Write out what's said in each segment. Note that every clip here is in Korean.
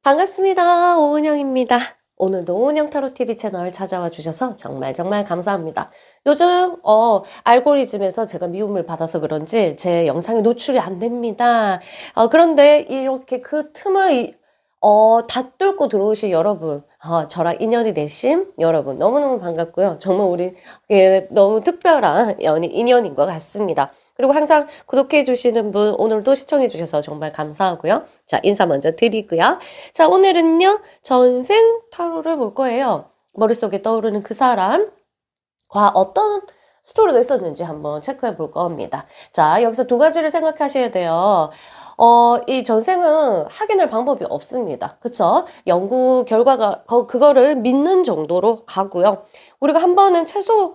반갑습니다. 오은영입니다. 오늘도 오은영 타로 TV 채널 찾아와 주셔서 정말 정말 감사합니다. 요즘 알고리즘에서 제가 미움을 받아서 그런지 제 영상이 노출이 안 됩니다. 그런데 이렇게 그 틈을 다 뚫고 들어오신 여러분, 저랑 인연이 되신 여러분 너무너무 반갑고요. 정말 우리 너무 특별한 인연인 것 같습니다. 그리고 항상 구독해 주시는 분 오늘도 시청해 주셔서 정말 감사하고요. 자, 인사 먼저 드리고요. 자, 오늘은요, 전생 타로를 볼 거예요. 머릿속에 떠오르는 그 사람과 어떤 스토리가 있었는지 한번 체크해 볼 겁니다. 자, 여기서 두 가지를 생각하셔야 돼요. 이 전생은 확인할 방법이 없습니다. 그쵸? 연구 결과가, 그거를 믿는 정도로 가고요. 우리가 한 번은 최소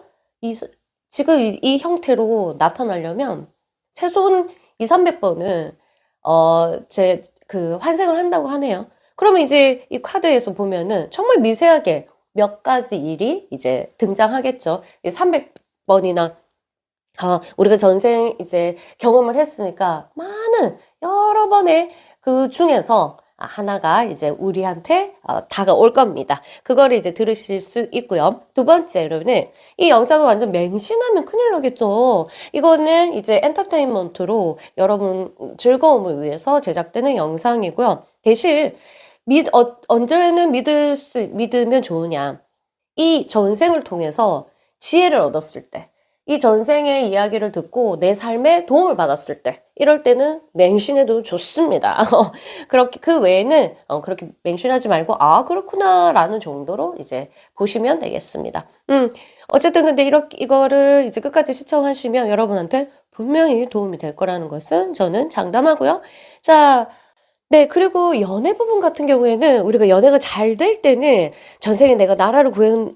지금 이 형태로 나타나려면 최소한 2, 300번은 환생을 한다고 하네요. 그러면 이제 이 카드에서 보면은 정말 미세하게 몇 가지 일이 이제 등장하겠죠. 300번이나 우리가 전생 이제 경험을 했으니까 많은 여러 번의 그 중에서 하나가 이제 우리한테 다가올 겁니다. 그거를 이제 들으실 수 있고요. 두 번째로는 이 영상을 완전 맹신하면 큰일 나겠죠. 이거는 이제 엔터테인먼트로 여러분 즐거움을 위해서 제작되는 영상이고요. 대신 언제는 믿으면 좋으냐. 이 전생을 통해서 지혜를 얻었을 때, 이 전생의 이야기를 듣고 내 삶에 도움을 받았을 때, 이럴 때는 맹신해도 좋습니다. 그렇게, 그 외에는, 그렇게 맹신하지 말고, 그렇구나, 라는 정도로 이제 보시면 되겠습니다. 어쨌든 근데 이거를 이제 끝까지 시청하시면 여러분한테 분명히 도움이 될 거라는 것은 저는 장담하고요. 자, 네. 그리고 연애 부분 같은 경우에는 우리가 연애가 잘 될 때는 '전생에 내가 나라를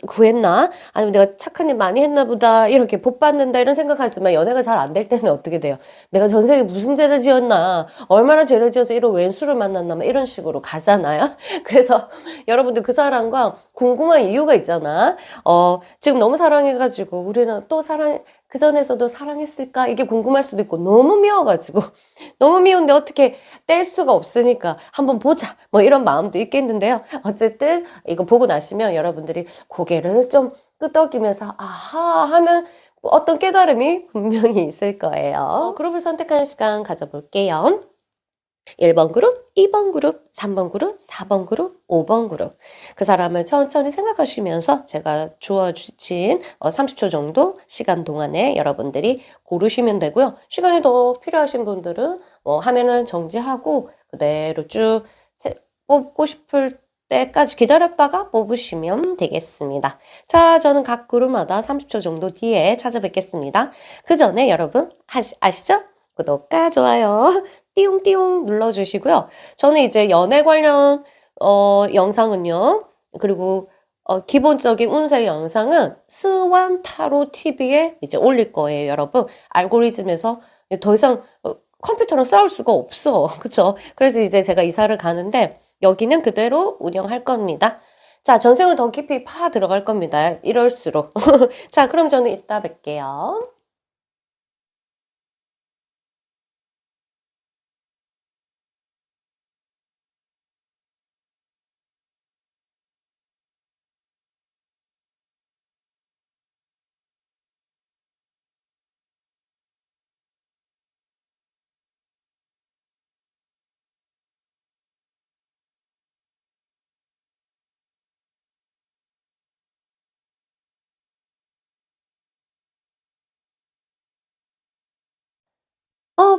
구했나? 아니면 내가 착한 일 많이 했나 보다. 이렇게 복 받는다.' 이런 생각하지만 연애가 잘 안 될 때는 어떻게 돼요? '내가 전생에 무슨 죄를 지었나? 얼마나 죄를 지어서 이런 왼수를 만났나?' 막 이런 식으로 가잖아요. 그래서 여러분들 그 사람과 궁금한 이유가 있잖아. 지금 너무 사랑해 가지고 '우리는 또 그전에서도 사랑했을까?' 이게 궁금할 수도 있고 너무 미워 가지고 너무 미운데 어떻게 뗄 수가 없으니까 '한번 보자.' 뭐 이런 마음도 있겠는데요. 어쨌든 이거 보고 나시면 여러분들이 고개를 좀 끄덕이면서 '아하.' 하는 어떤 깨달음이 분명히 있을 거예요. 그룹을 선택하는 시간 가져볼게요. 1번 그룹, 2번 그룹, 3번 그룹, 4번 그룹, 5번 그룹. 그 사람을 천천히 생각하시면서 제가 주어 주신 30초 정도 시간 동안에 여러분들이 고르시면 되고요. 시간이 더 필요하신 분들은 화면을 정지하고 그대로 쭉 뽑고 싶을 때까지 기다렸다가 뽑으시면 되겠습니다. 자, 저는 각 그룹마다 30초 정도 뒤에 찾아뵙겠습니다. 그 전에 여러분 아시죠? 구독과 좋아요 띠용띠용 눌러주시고요. 저는 이제 연애 관련 영상은요. 그리고 기본적인 운세 영상은 스완 타로 TV에 이제 올릴 거예요, 여러분. 알고리즘에서 더 이상 컴퓨터랑 싸울 수가 없어. 그쵸? 그래서 이제 제가 이사를 가는데 여기는 그대로 운영할 겁니다. 자, 전생을 더 깊이 파 들어갈 겁니다. 이럴수록. 자, 그럼 저는 이따 뵐게요.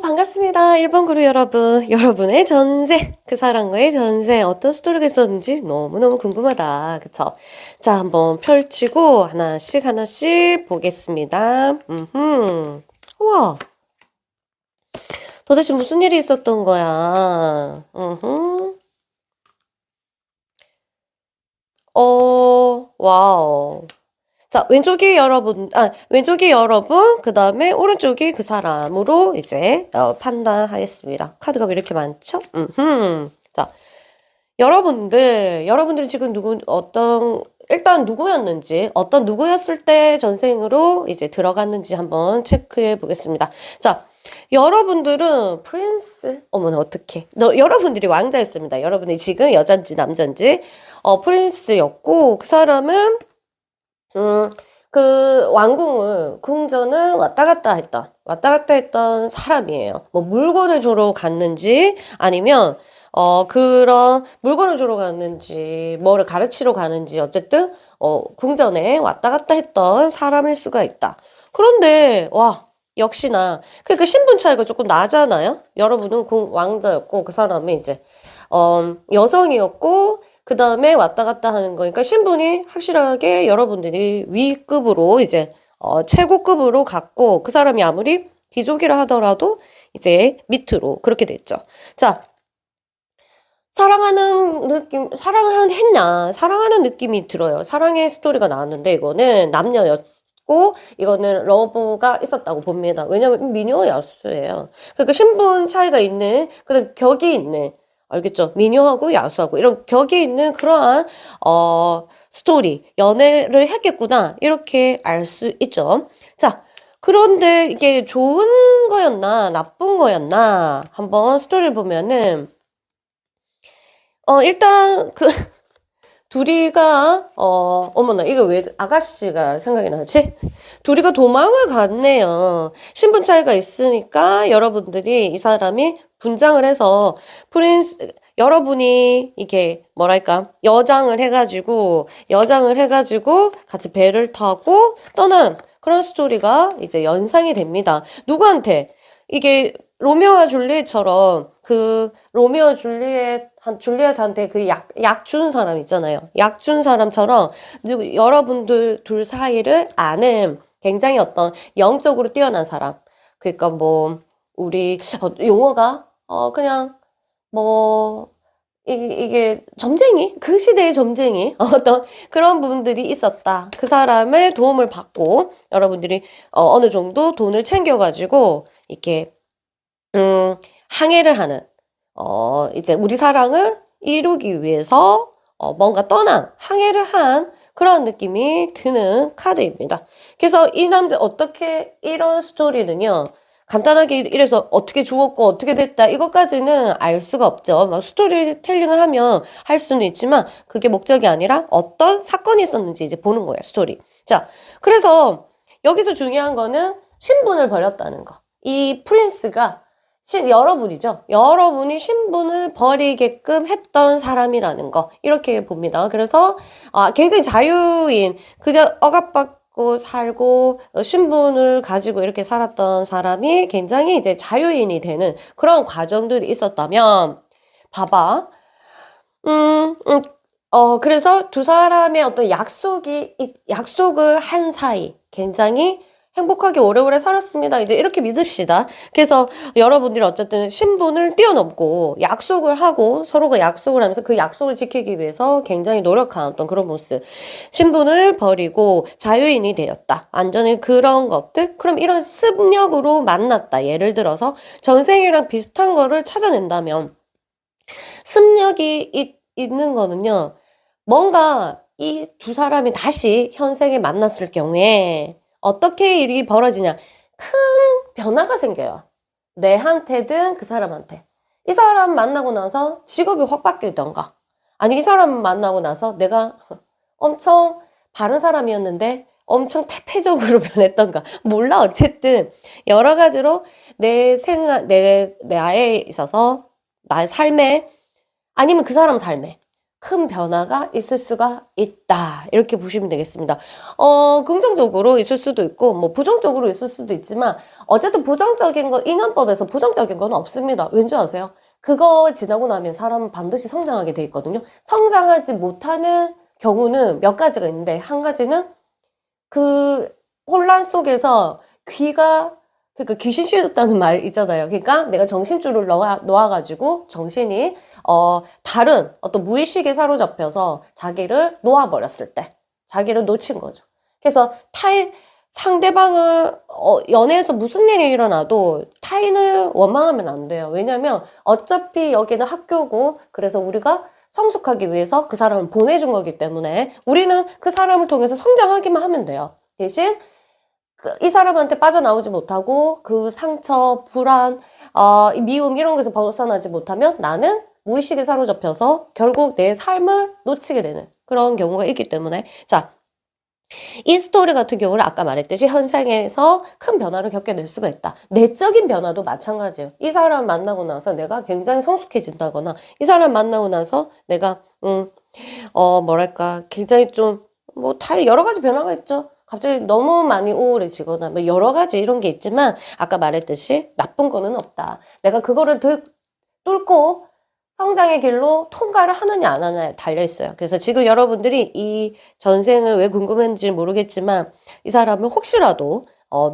반갑습니다. 1번 그룹 여러분. 여러분의 전생, 그 사람과의 전생 어떤 스토리가 있었는지 너무너무 궁금하다. 그쵸? 자, 한번 펼치고 하나씩 하나씩 보겠습니다. 우와. 도대체 무슨 일이 있었던 거야? 와우. 자, 왼쪽이 여러분, 그 다음에 오른쪽이 그 사람으로 이제 판단하겠습니다. 카드가 왜 이렇게 많죠? 자, 여러분들이 지금 일단 누구였는지, 어떤 누구였을 때 전생으로 이제 들어갔는지 한번 체크해 보겠습니다. 자, 여러분들은 프린스, 어머나, 어떡해. 여러분들이 왕자였습니다. 여러분이 지금 여잔지 남잔지, 프린스였고, 그 사람은, 그 왕궁을, 궁전을 왔다 갔다 했던 사람이에요. 뭐, 물건을 주러 갔는지, 아니면, 그런 물건을 주러 갔는지, 뭐를 가르치러 가는지, 어쨌든, 궁전에 왔다 갔다 했던 사람일 수가 있다. 그런데, 와, 역시나, 그러니까 신분 차이가 조금 나잖아요? 여러분은 왕자였고, 그 사람이 이제, 여성이었고, 그 다음에 왔다 갔다 하는 거니까 신분이 확실하게 여러분들이 위급으로 이제, 최고급으로 갔고, 그 사람이 아무리 귀족이라 하더라도 이제 밑으로 그렇게 됐죠. 자, 사랑하는 느낌이 들어요. 사랑의 스토리가 나왔는데, 이거는 남녀였고, 이거는 러브가 있었다고 봅니다. 왜냐면 미녀 야수예요. 그러니까 신분 차이가 있는, 그런 격이 있는, 알겠죠? 미녀하고 야수하고, 이런 격이 있는 그러한, 스토리, 연애를 했겠구나. 이렇게 알 수 있죠. 자, 그런데 이게 좋은 거였나, 나쁜 거였나, 한번 스토리를 보면은, 일단, 둘이가, 어머나, 이거 왜 아가씨가 생각이 나지? 둘이가 도망을 갔네요. 신분 차이가 있으니까 여러분들이 이 사람이 분장을 해서 여러분이 이게 뭐랄까, 여장을 해가지고 같이 배를 타고 떠난 그런 스토리가 이제 연상이 됩니다. 누구한테? 이게 로미오와 줄리엣처럼 그 로미오 줄리엣한테 그 약 준 사람 있잖아요. 약 준 사람처럼 여러분들 둘 사이를 아는 굉장히 어떤 영적으로 뛰어난 사람. 그러니까 뭐 우리 용어가 그냥 뭐 이게 점쟁이? 그 시대의 점쟁이? 어떤 그런 부분들이 있었다. 그 사람의 도움을 받고 여러분들이 어느 정도 돈을 챙겨가지고 이렇게 항해를 하는, 이제 우리 사랑을 이루기 위해서, 뭔가 항해를 한 그런 느낌이 드는 카드입니다. 그래서 이 남자, 이런 스토리는요, 간단하게 이래서 어떻게 죽었고 어떻게 됐다, 이것까지는 알 수가 없죠. 막 스토리텔링을 하면 할 수는 있지만, 그게 목적이 아니라 어떤 사건이 있었는지 이제 보는 거예요, 스토리. 자, 그래서 여기서 중요한 거는 신분을 버렸다는 거. 이 프린스가 여러분이죠. 여러분이 신분을 버리게끔 했던 사람이라는 거. 이렇게 봅니다. 그래서, 굉장히 자유인, 그냥 억압받고 살고, 신분을 가지고 이렇게 살았던 사람이 굉장히 이제 자유인이 되는 그런 과정들이 있었다면, 봐봐. 그래서 두 사람의 어떤 약속을 한 사이, 굉장히 행복하게 오래오래 살았습니다. 이제 이렇게 믿읍시다. 그래서 여러분들이 어쨌든 신분을 뛰어넘고 약속을 하고 서로가 약속을 하면서 그 약속을 지키기 위해서 굉장히 노력한 어떤 그런 모습. 신분을 버리고 자유인이 되었다. 완전히 그런 것들. 그럼 이런 습력으로 만났다. 예를 들어서 전생이랑 비슷한 거를 찾아낸다면 습력이 있는 거는요. 뭔가 이 두 사람이 다시 현생에 만났을 경우에 어떻게 일이 벌어지냐. 큰 변화가 생겨요. 내한테든 그 사람한테. 이 사람 만나고 나서 직업이 확 바뀌던가. 아니, 이 사람 만나고 나서 내가 엄청 바른 사람이었는데 엄청 태폐적으로 변했던가. 몰라. 어쨌든 여러 가지로 나에 있어서 나의 삶에 아니면 그 사람 삶에 큰 변화가 있을 수가 있다. 이렇게 보시면 되겠습니다. 긍정적으로 있을 수도 있고, 뭐, 부정적으로 있을 수도 있지만, 어쨌든 인연법에서 부정적인 건 없습니다. 왠지 아세요? 그거 지나고 나면 사람은 반드시 성장하게 돼 있거든요. 성장하지 못하는 경우는 몇 가지가 있는데, 한 가지는 그 혼란 속에서 그러니까 귀신 씌웠다는 말 있잖아요. 그러니까 내가 정신줄을 놓아가지고 정신이 다른 어떤 무의식에 사로잡혀서 자기를 놓아버렸을 때 자기를 놓친 거죠. 그래서 상대방을 연애에서 무슨 일이 일어나도 타인을 원망하면 안 돼요. 왜냐면 어차피 여기는 학교고 그래서 우리가 성숙하기 위해서 그 사람을 보내준 거기 때문에 우리는 그 사람을 통해서 성장하기만 하면 돼요. 대신 이 사람한테 빠져나오지 못하고 그 상처, 불안, 이 미움 이런 것에서 벗어나지 못하면 나는 무의식에 사로잡혀서 결국 내 삶을 놓치게 되는 그런 경우가 있기 때문에 자, 이 스토리 같은 경우는 아까 말했듯이 현상에서 큰 변화를 겪게 될 수가 있다. 내적인 변화도 마찬가지예요. 이 사람 만나고 나서 내가 굉장히 성숙해진다거나 이 사람 만나고 나서 내가 뭐랄까 굉장히 좀 뭐 다 여러 가지 변화가 있죠. 갑자기 너무 많이 우울해지거나 뭐 여러 가지 이런 게 있지만 아까 말했듯이 나쁜 거는 없다. 내가 그거를 뚫고 성장의 길로 통과를 하느냐 안 하느냐에 달려 있어요. 그래서 지금 여러분들이 이 전생을 왜 궁금했는지 모르겠지만 이 사람을 혹시라도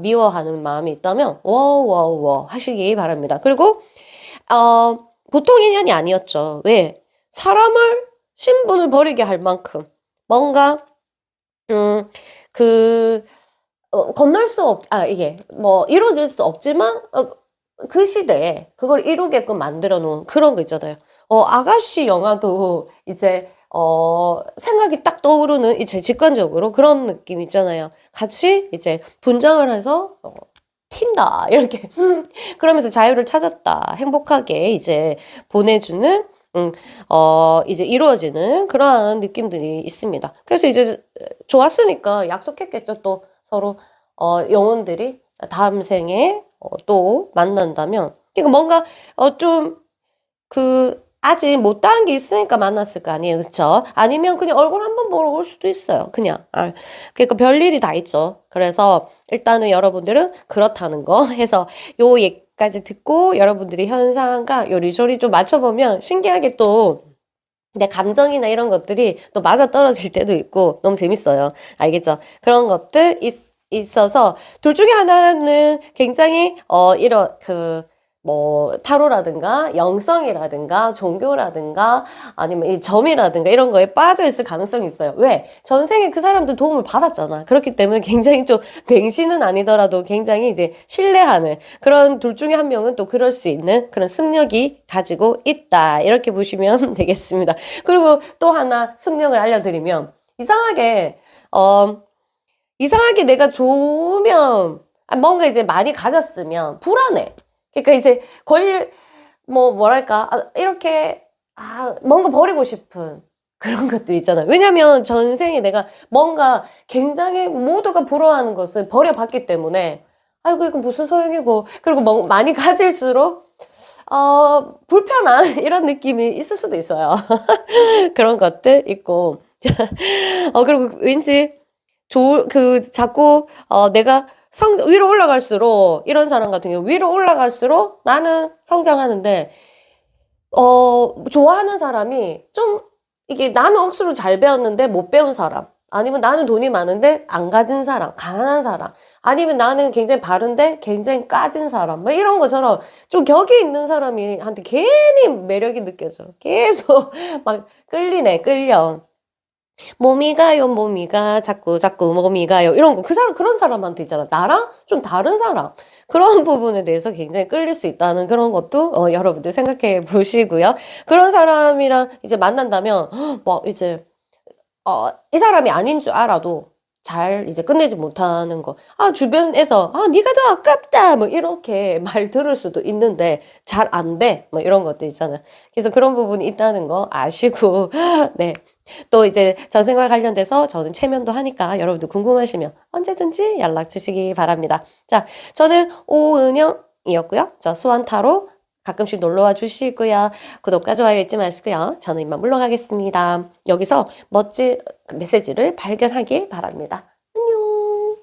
미워하는 마음이 있다면 워워워 하시기 바랍니다. 그리고 보통 인연이 아니었죠. 왜? 사람을 신분을 버리게 할 만큼 뭔가 건널 수 이게 뭐 이루어질 수 없지만 그 시대에 그걸 이루게끔 만들어 놓은 그런 거 있잖아요. 아가씨 영화도 이제 생각이 딱 떠오르는 이제 직관적으로 그런 느낌 있잖아요. 같이 이제 분장을 해서 튄다 이렇게 그러면서 자유를 찾았다 행복하게 이제 보내주는 이제 이루어지는 그러한 느낌들이 있습니다. 그래서 이제 좋았으니까 약속했겠죠. 또 서로 영혼들이 다음 생에 또 만난다면 그러니까 뭔가 좀 아직 못다한 게 있으니까 만났을 거 아니에요. 그쵸? 아니면 그냥 얼굴 한번 보러 올 수도 있어요. 그냥. 그러니까 별일이 다 있죠. 그래서 일단은 여러분들은 그렇다는 거 해서 요 얘기까지 듣고 여러분들이 현상과 요리조리 좀 맞춰보면 신기하게 또 내 감정이나 이런 것들이 또 맞아떨어질 때도 있고 너무 재밌어요. 알겠죠? 그런 것들 있어서 둘 중에 하나는 굉장히 이런 뭐 타로라든가 영성이라든가 종교라든가 아니면 이 점이라든가 이런 거에 빠져 있을 가능성이 있어요. 왜? 전생에 그 사람들 도움을 받았잖아. 그렇기 때문에 굉장히 좀 맹신은 아니더라도 굉장히 이제 신뢰하는 그런 둘 중에 한 명은 또 그럴 수 있는 그런 승력이 가지고 있다. 이렇게 보시면 되겠습니다. 그리고 또 하나 승력을 알려드리면 이상하게 내가 좋으면 뭔가 이제 많이 가졌으면 불안해. 그러니까 이제 뭐랄까 이렇게 뭔가 버리고 싶은 그런 것들 있잖아요. 왜냐면 전생에 내가 뭔가 굉장히 모두가 부러워하는 것을 버려봤기 때문에 아이고 이거 무슨 소용이고 그리고 많이 가질수록 불편한 이런 느낌이 있을 수도 있어요. 그런 것들 있고 그리고 왠지 자꾸 내가 위로 올라갈수록 이런 사람 같은 경우 위로 올라갈수록 나는 성장하는데 좋아하는 사람이 좀 이게 나는 억수로 잘 배웠는데 못 배운 사람 아니면 나는 돈이 많은데 안 가진 사람 가난한 사람 아니면 나는 굉장히 바른데 굉장히 까진 사람 뭐 이런 것처럼 좀 격이 있는 사람이 한테 괜히 매력이 느껴져 계속 막 끌려 몸이 가요, 자꾸 몸이 가요. 이런 거. 그런 사람한테 있잖아. 나랑 좀 다른 사람. 그런 부분에 대해서 굉장히 끌릴 수 있다는 그런 것도, 여러분들 생각해 보시고요. 그런 사람이랑 이제 만난다면, 이제, 이 사람이 아닌 줄 알아도 잘 이제 끝내지 못하는 거. 주변에서, 네가 더 아깝다. 뭐, 이렇게 말 들을 수도 있는데, 잘 안 돼. 뭐, 이런 것도 있잖아요. 그래서 그런 부분이 있다는 거 아시고, 네. 또 이제 전생과 관련돼서 저는 체면도 하니까 여러분들 궁금하시면 언제든지 연락 주시기 바랍니다. 자, 저는 오은영이었고요. 저 수완타로 가끔씩 놀러와 주시고요. 구독과 좋아요 잊지 마시고요. 저는 이만 물러가겠습니다. 여기서 멋진 메시지를 발견하길 바랍니다. 안녕.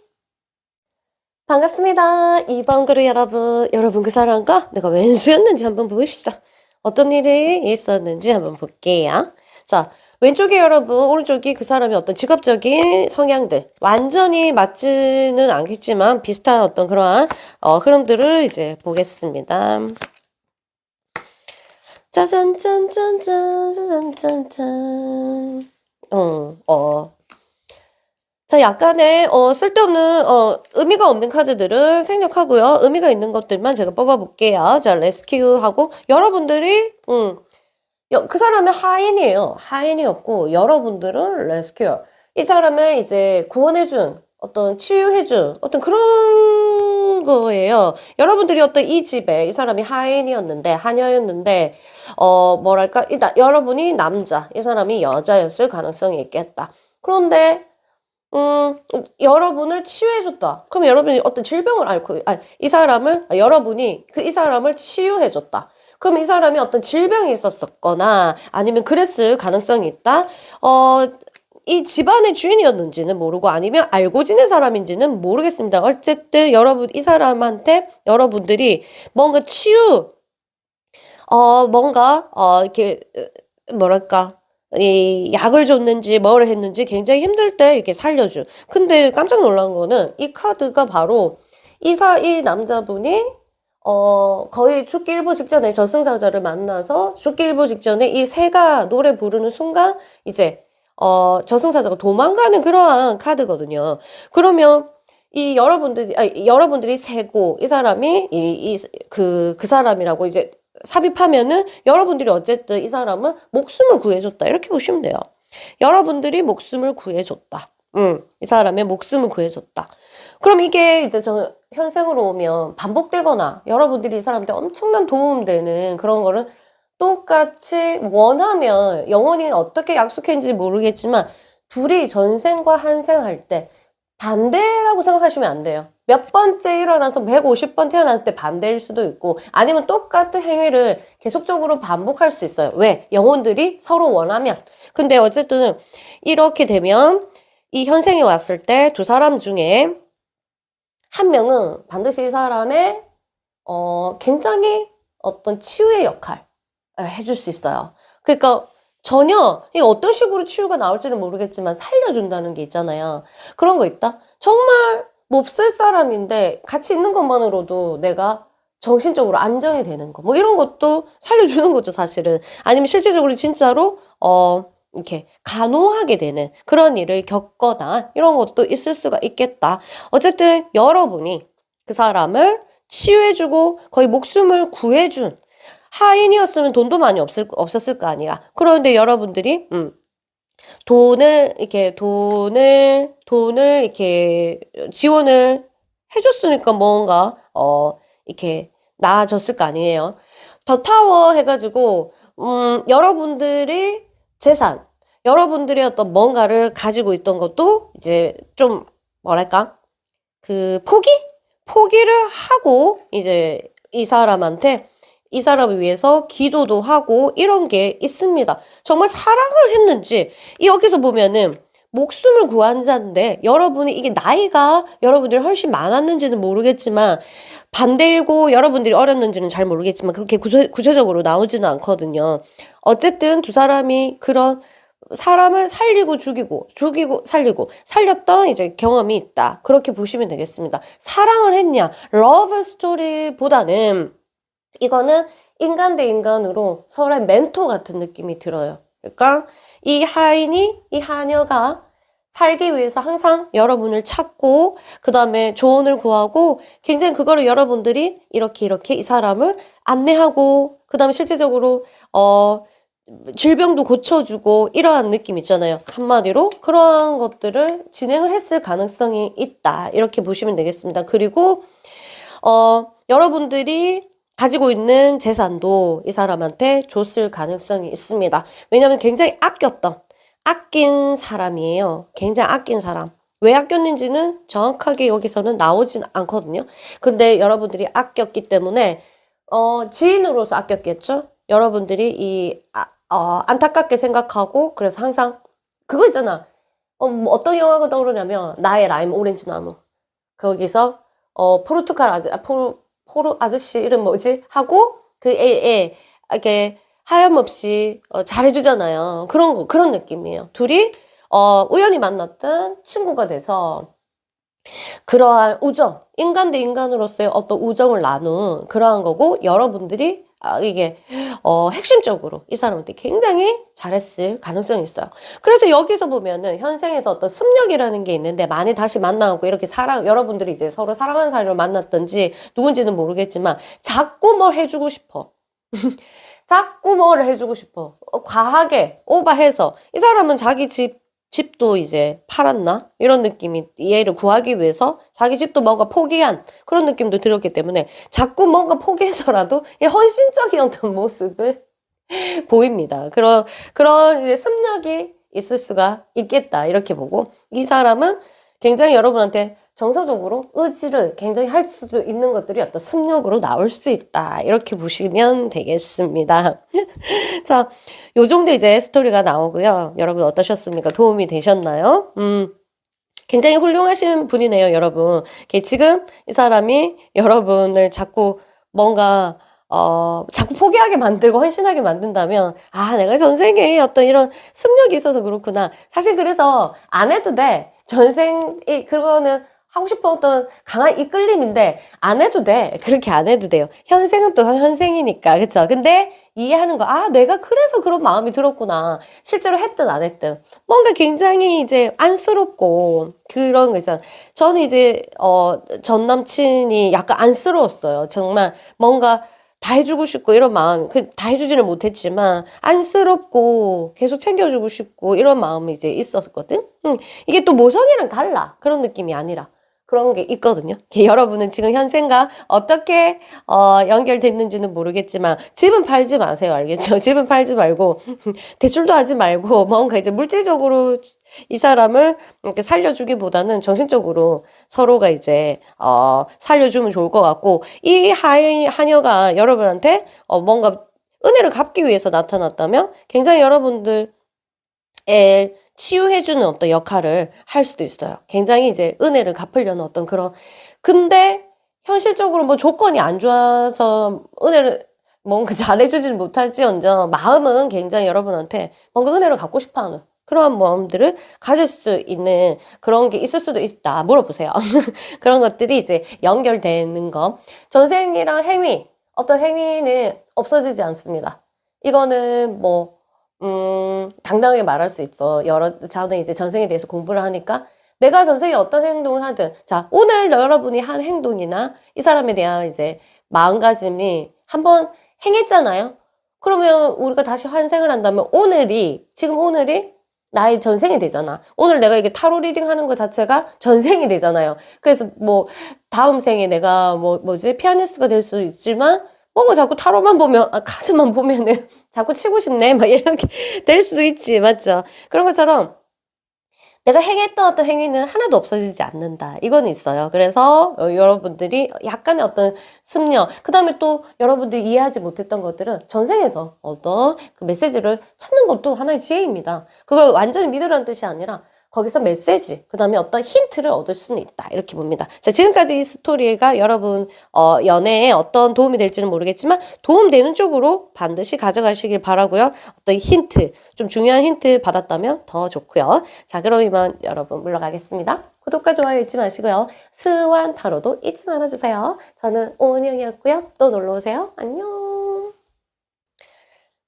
반갑습니다. 2번 그룹 여러분 그 사람과 내가 왼수였는지 한번 봅시다. 어떤 일이 있었는지 한번 볼게요. 자, 왼쪽에 여러분, 오른쪽이 그 사람의 어떤 직업적인 성향들. 완전히 맞지는 않겠지만 비슷한 어떤 그러한 흐름들을 이제 보겠습니다. 짜잔짠짠짠짠짠짠. 자, 약간의 쓸데없는 의미가 없는 카드들을 생략하고요. 의미가 있는 것들만 제가 뽑아볼게요. 자, 레스큐하고 여러분들이 그 사람은 하인이에요. 하인이었고 여러분들은 레스큐어. 이 사람을 이제 구원해준 어떤 치유해준 어떤 그런 거예요. 여러분들이 어떤 이 집에 이 사람이 하인이었는데 하녀였는데 뭐랄까 일단 여러분이 남자 이 사람이 여자였을 가능성이 있겠다. 그런데 여러분을 치유해줬다. 그럼 여러분이 어떤 질병을 앓고 이 사람을 여러분이 이 사람을 치유해줬다. 그럼 이 사람이 어떤 질병이 있었거나 아니면 그랬을 가능성이 있다. 이 집안의 주인이었는지는 모르고 아니면 알고 지낸 사람인지는 모르겠습니다. 어쨌든 여러분 이 사람한테 여러분들이 뭔가 뭔가 이렇게 뭐랄까 이 약을 줬는지 뭐를 했는지 굉장히 힘들 때 이렇게 살려준. 근데 깜짝 놀란 거는 이 카드가 바로 이 남자분이 거의 죽기 일보 직전에 저승사자를 만나서 죽기 일보 직전에 이 새가 노래 부르는 순간 이제 저승사자가 도망가는 그러한 카드거든요. 그러면 여러분들이 새고 이 사람이 그 사람이라고 이제 삽입하면은 여러분들이 어쨌든 이 사람은 목숨을 구해줬다. 이렇게 보시면 돼요. 여러분들이 목숨을 구해줬다. 이 사람의 목숨을 구해줬다. 그럼 이게 이제 저 현생으로 오면 반복되거나 여러분들이 이 사람한테 엄청난 도움되는 그런 거를 똑같이 원하면 영혼이 어떻게 약속했는지 모르겠지만 둘이 전생과 한생할 때 반대라고 생각하시면 안 돼요. 몇 번째 일어나서 150번 태어났을 때 반대일 수도 있고 아니면 똑같은 행위를 계속적으로 반복할 수 있어요. 왜? 영혼들이 서로 원하면. 근데 어쨌든 이렇게 되면 이 현생에 왔을 때 두 사람 중에 한 명은 반드시 이 사람의 굉장히 어떤 치유의 역할 해줄 수 있어요. 그러니까 전혀 이게 어떤 식으로 치유가 나올지는 모르겠지만 살려준다는 게 있잖아요. 그런 거 있다? 정말 몹쓸 사람인데 같이 있는 것만으로도 내가 정신적으로 안정이 되는 거. 뭐 이런 것도 살려주는 거죠, 사실은. 아니면 실제적으로 진짜로 이렇게 간호하게 되는 그런 일을 겪거나 이런 것도 있을 수가 있겠다. 어쨌든 여러분이 그 사람을 치유해주고 거의 목숨을 구해준 하인이었으면 돈도 많이 없었을 거 아니야. 그런데 여러분들이 돈을 이렇게 지원을 해줬으니까 뭔가 이렇게 나아졌을 거 아니에요. 더 타워 해가지고 여러분들이 재산, 여러분들이 어떤 뭔가를 가지고 있던 것도 이제 좀 뭐랄까 그 포기를 하고 이제 이 사람을 위해서 기도도 하고 이런 게 있습니다. 정말 사랑을 했는지 여기서 보면은 목숨을 구한 자인데 여러분이 이게 나이가 여러분들이 훨씬 많았는지는 모르겠지만 반대이고 여러분들이 어렸는지는 잘 모르겠지만 그렇게 구체적으로 나오지는 않거든요. 어쨌든 두 사람이 그런 사람을 살리고 죽이고 살리고 살렸던 이제 경험이 있다. 그렇게 보시면 되겠습니다. 사랑을 했냐? 러브 스토리보다는 이거는 인간 대 인간으로 서로의 멘토 같은 느낌이 들어요. 그러니까 이 하녀가 살기 위해서 항상 여러분을 찾고 그 다음에 조언을 구하고 굉장히 그거를 여러분들이 이렇게 이 사람을 안내하고 그 다음에 실제적으로 질병도 고쳐주고 이러한 느낌 있잖아요. 한마디로 그러한 것들을 진행을 했을 가능성이 있다. 이렇게 보시면 되겠습니다. 그리고 여러분들이 가지고 있는 재산도 이 사람한테 줬을 가능성이 있습니다. 왜냐하면 굉장히 아낀 사람이에요. 굉장히 아낀 사람. 왜 아꼈는지는 정확하게 여기서는 나오진 않거든요. 근데 여러분들이 아꼈기 때문에 지인으로서 아꼈겠죠? 여러분들이 안타깝게 생각하고 그래서 항상 그거 있잖아. 뭐 어떤 영화가 떠오르냐면 나의 라임 오렌지 나무. 거기서 포르투갈 포르 아저씨 이름 뭐지? 하고 그 애에 이렇게 하염없이 잘해주잖아요. 그런 느낌이에요. 둘이 우연히 만났던 친구가 돼서 그러한 우정, 인간 대 인간으로서의 어떤 우정을 나눈 그러한 거고 여러분들이 이게 핵심적으로 이 사람한테 굉장히 잘했을 가능성이 있어요. 그래서 여기서 보면은 현생에서 어떤 습력이라는 게 있는데 많이 다시 만나고 이렇게 여러분들이 이제 서로 사랑하는 사람을 만났던지 누군지는 모르겠지만 자꾸 뭘 해주고 싶어. 자꾸 뭐를 해주고 싶어. 과하게 오버해서 이 사람은 자기 집 집도 이제 팔았나? 이런 느낌이 얘를 구하기 위해서 자기 집도 뭔가 포기한 그런 느낌도 들었기 때문에 자꾸 뭔가 포기해서라도 이 헌신적인 어떤 모습을 보입니다. 그런 이제 습력이 있을 수가 있겠다. 이렇게 보고 이 사람은 굉장히 여러분한테 정서적으로 의지를 굉장히 할 수도 있는 것들이 어떤 습력으로 나올 수 있다. 이렇게 보시면 되겠습니다. 자, 요 정도 이제 스토리가 나오고요. 여러분 어떠셨습니까? 도움이 되셨나요? 굉장히 훌륭하신 분이네요, 여러분. 지금 이 사람이 여러분을 자꾸 뭔가 자꾸 포기하게 만들고 헌신하게 만든다면, 아, 내가 전생에 어떤 이런 습력이 있어서 그렇구나. 사실 그래서 안 해도 돼. 그거는 하고 싶었던 강한 이끌림인데, 안 해도 돼. 그렇게 안 해도 돼요. 현생은 또 현생이니까. 그쵸? 근데 이해하는 거, 아, 내가 그래서 그런 마음이 들었구나. 실제로 했든 안 했든. 뭔가 굉장히 이제 안쓰럽고, 그런 거 있잖아. 저는 이제, 전 남친이 약간 안쓰러웠어요. 정말 뭔가, 다 해주고 싶고 이런 마음, 다 해주지는 못했지만 안쓰럽고 계속 챙겨주고 싶고 이런 마음이 이제 있었거든. 이게 또 모성이랑 달라. 그런 느낌이 아니라 그런 게 있거든요. 여러분은 지금 현생과 어떻게 연결됐는지는 모르겠지만 집은 팔지 마세요. 알겠죠? 집은 팔지 말고 대출도 하지 말고 뭔가 이제 물질적으로 이 사람을 이렇게 살려주기보다는 정신적으로 서로가 이제 살려주면 좋을 것 같고 이 하녀가 여러분한테 뭔가 은혜를 갚기 위해서 나타났다면 굉장히 여러분들의 치유해주는 어떤 역할을 할 수도 있어요. 굉장히 이제 은혜를 갚으려는 어떤 그런 근데 현실적으로 뭐 조건이 안 좋아서 은혜를 뭔가 잘해주지는 못할지언정 마음은 굉장히 여러분한테 뭔가 은혜를 갚고 싶어하는 그러한 마음들을 가질 수 있는 그런 게 있을 수도 있다. 물어보세요. 그런 것들이 이제 연결되는 거. 전생이랑 행위, 어떤 행위는 없어지지 않습니다. 이거는 뭐, 당당하게 말할 수 있어. 저는 이제 전생에 대해서 공부를 하니까 내가 전생에 어떤 행동을 하든, 자, 오늘 여러분이 한 행동이나 이 사람에 대한 이제 마음가짐이 한번 행했잖아요? 그러면 우리가 다시 환생을 한다면 지금 오늘이 나의 전생이 되잖아. 오늘 내가 이게 타로 리딩 하는 것 자체가 전생이 되잖아요. 그래서 뭐, 다음 생에 내가 피아니스트가 될 수 있지만, 뭔가 자꾸 타로만 보면, 카드만 보면은 자꾸 치고 싶네. 막 이렇게 될 수도 있지. 맞죠? 그런 것처럼 내가 행했던 어떤 행위는 하나도 없어지지 않는다. 이거는 있어요. 그래서 여러분들이 약간의 어떤 습력, 그 다음에 또 여러분들이 이해하지 못했던 것들은 전생에서 어떤 그 메시지를 찾는 것도 하나의 지혜입니다. 그걸 완전히 믿으라는 뜻이 아니라 거기서 메시지, 그 다음에 어떤 힌트를 얻을 수는 있다. 이렇게 봅니다. 자, 지금까지 이 스토리가 여러분, 연애에 어떤 도움이 될지는 모르겠지만 도움되는 쪽으로 반드시 가져가시길 바라고요. 어떤 힌트, 좀 중요한 힌트 받았다면 더 좋고요. 자, 그럼 이만 여러분 물러가겠습니다. 구독과 좋아요 잊지 마시고요. 스완 타로도 잊지 말아주세요. 저는 오은영이었고요. 또 놀러오세요. 안녕.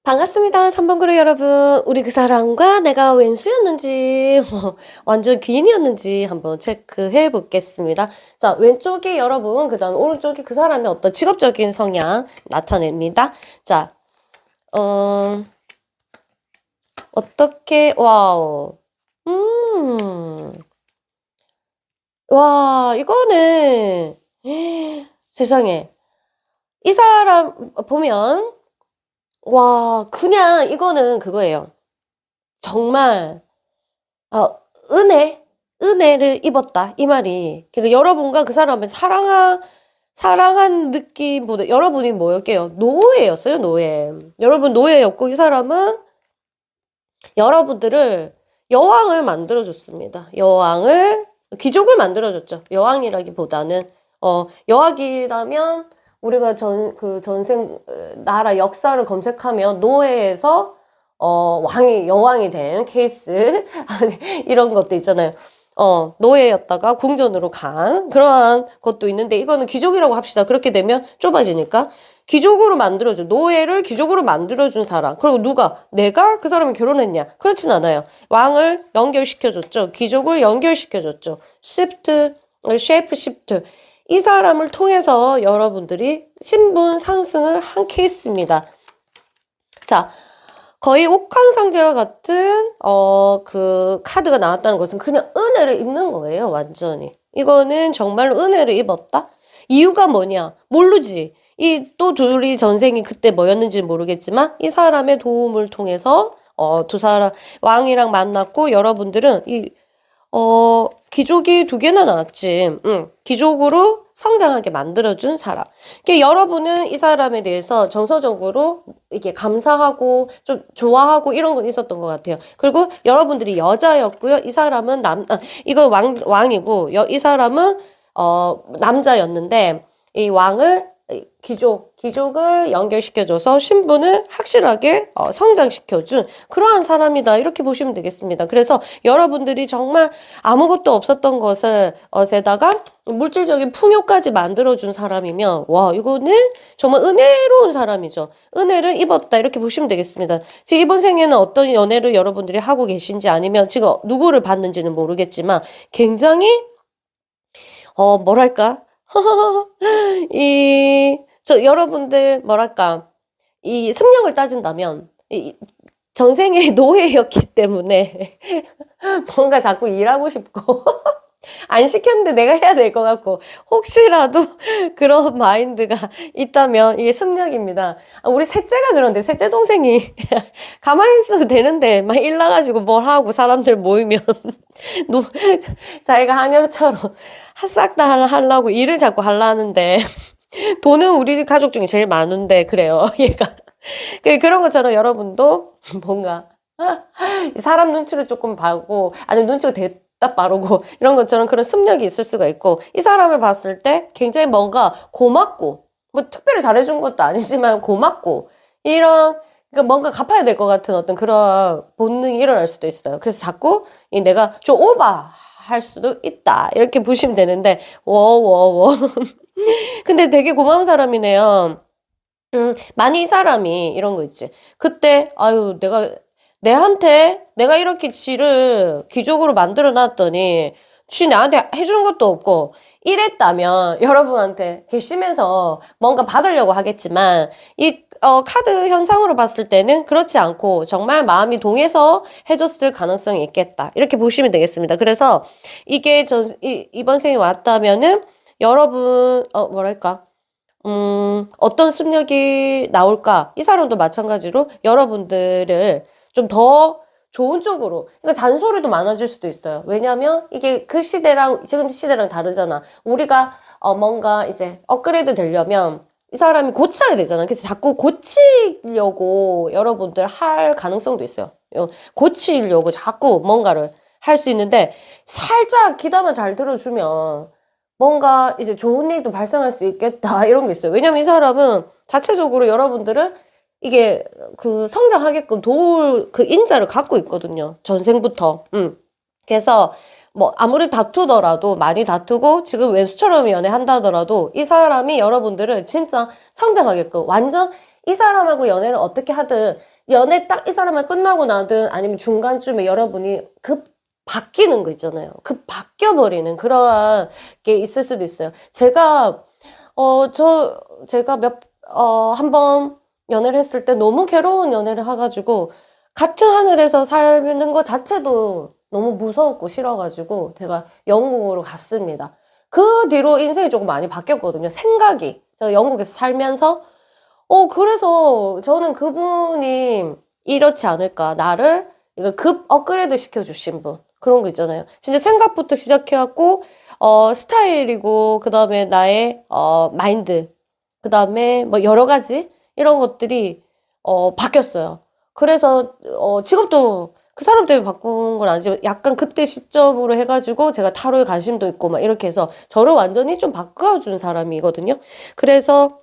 반갑습니다. 3번 그룹 여러분. 우리 그 사람과 내가 왼수였는지 완전 귀인이었는지 한번 체크해 보겠습니다. 자, 왼쪽이 여러분, 그 다음 오른쪽이 그 사람의 어떤 직업적인 성향 나타냅니다. 자, 어떻게, 와우. 와, 이거는, 세상에. 이 사람 보면, 와, 그냥 이거는 그거예요. 정말, 은혜를 입었다. 이 말이. 그러니까 여러분과 그 사람을 사랑한 느낌보다 여러분이 뭐였게요? 노예였어요, 노예. 여러분 노예였고 이 사람은 여러분들을 여왕을 만들어줬습니다. 귀족을 만들어줬죠. 여왕이라기보다는, 여왕이라면 우리가 전생, 나라 역사를 검색하면 노예에서, 여왕이 된 케이스. 이런 것도 있잖아요. 노예였다가 궁전으로 간 그러한 것도 있는데 이거는 귀족이라고 합시다. 그렇게 되면 좁아지니까. 노예를 귀족으로 만들어준 사람. 그리고 내가 그 사람을 결혼했냐? 그렇진 않아요. 왕을 연결시켜줬죠. 귀족을 연결시켜줬죠. 쉐이프 시프트. 이 사람을 통해서 여러분들이 신분 상승을 한 케이스입니다. 자, 거의 옥황상제와 같은 그 카드가 나왔다는 것은 그냥 은혜를 입는 거예요, 완전히. 이거는 정말로 은혜를 입었다? 이유가 뭐냐? 모르지. 이 또 둘이 전생이 그때 뭐였는지 모르겠지만 이 사람의 도움을 통해서 두 사람 왕이랑 만났고 여러분들은 귀족이 두 개나 나왔지. 귀족으로 성장하게 만들어준 사람. 여러분은 이 사람에 대해서 정서적으로 이게 감사하고 좀 좋아하고 이런 건 있었던 것 같아요. 그리고 여러분들이 여자였고요. 이 사람은 이건 왕이고, 이 사람은, 남자였는데, 이 왕을 귀족을 연결시켜줘서 신분을 확실하게 성장시켜준 그러한 사람이다. 이렇게 보시면 되겠습니다. 그래서 여러분들이 정말 아무것도 없었던 것에다가 물질적인 풍요까지 만들어준 사람이면, 와, 이거는 정말 은혜로운 사람이죠. 은혜를 입었다. 이렇게 보시면 되겠습니다. 지금 이번 생에는 어떤 연애를 여러분들이 하고 계신지 아니면 지금 누구를 봤는지는 모르겠지만 굉장히, 뭐랄까. 여러분들, 뭐랄까, 이 승력을 따진다면, 전생의 노예였기 때문에, 뭔가 자꾸 일하고 싶고, 안 시켰는데 내가 해야 될 것 같고, 혹시라도 그런 마인드가 있다면, 이게 승력입니다. 우리 셋째가 그런데, 셋째 동생이, 가만히 있어도 되는데, 막 일 나가지고 뭘 하고 사람들 모이면, 자기가 하녀처럼 싹 다 하려고 일을 자꾸 하려는데 돈은 우리 가족 중에 제일 많은데 그래요. 얘가 그런 것처럼 여러분도 뭔가 사람 눈치를 조금 봐고 아니면 눈치가 됐다 빠르고 이런 것처럼 그런 습력이 있을 수가 있고 이 사람을 봤을 때 굉장히 뭔가 고맙고 뭐 특별히 잘해준 것도 아니지만 고맙고 이런 그러니까 뭔가 갚아야 될 것 같은 어떤 그런 본능이 일어날 수도 있어요. 그래서 자꾸 내가 좀 오버할 수도 있다. 이렇게 보시면 되는데, 워워워. 근데 되게 고마운 사람이네요. 많이 이 사람이 이런 거 있지. 그때, 아유, 내가 이렇게 지를 귀족으로 만들어 놨더니, 지 나한테 해주는 것도 없고, 이랬다면 여러분한테 괘씸해서 뭔가 받으려고 하겠지만, 카드 현상으로 봤을 때는 그렇지 않고, 정말 마음이 동해서 해줬을 가능성이 있겠다. 이렇게 보시면 되겠습니다. 그래서 이게 이번 생에 왔다면은, 여러분, 뭐랄까. 어떤 습력이 나올까? 이 사람도 마찬가지로 여러분들을 좀 더 좋은 쪽으로. 그러니까 잔소리도 많아질 수도 있어요. 왜냐면 이게 그 시대랑 지금 시대랑 다르잖아. 우리가 뭔가 이제 업그레이드 되려면 이 사람이 고쳐야 되잖아. 그래서 자꾸 고치려고 여러분들 할 가능성도 있어요. 고치려고 자꾸 뭔가를 할 수 있는데 살짝 귀담아 잘 들어주면 뭔가 이제 좋은 일도 발생할 수 있겠다 이런 게 있어요. 왜냐면 이 사람은 자체적으로 여러분들을 이게 그 성장하게끔 도울 그 인자를 갖고 있거든요. 전생부터. 그래서 뭐 아무리 다투더라도 많이 다투고 지금 왼수처럼 연애한다더라도 이 사람이 여러분들을 진짜 성장하게끔 완전 이 사람하고 연애를 어떻게 하든 연애 딱 이 사람만 끝나고 나든 아니면 중간쯤에 여러분이 바뀌는 거 있잖아요. 바뀌어버리는 그런 게 있을 수도 있어요. 제가 한번 연애를 했을 때 너무 괴로운 연애를 해가지고, 같은 하늘에서 사는 것 자체도 너무 무서웠고 싫어가지고, 제가 영국으로 갔습니다. 그 뒤로 인생이 조금 많이 바뀌었거든요. 생각이. 제가 영국에서 살면서, 그래서 저는 그분이 이렇지 않을까. 나를 이거 업그레이드 시켜주신 분. 그런 거 있잖아요. 진짜 생각부터 시작해갖고, 스타일이고, 그 다음에 나의, 마인드, 그 다음에 뭐 여러 가지 이런 것들이, 바뀌었어요. 그래서, 직업도 그 사람 때문에 바꾼 건 아니지만 약간 그때 시점으로 해가지고 제가 타로에 관심도 있고 막 이렇게 해서 저를 완전히 좀 바꿔준 사람이거든요. 그래서,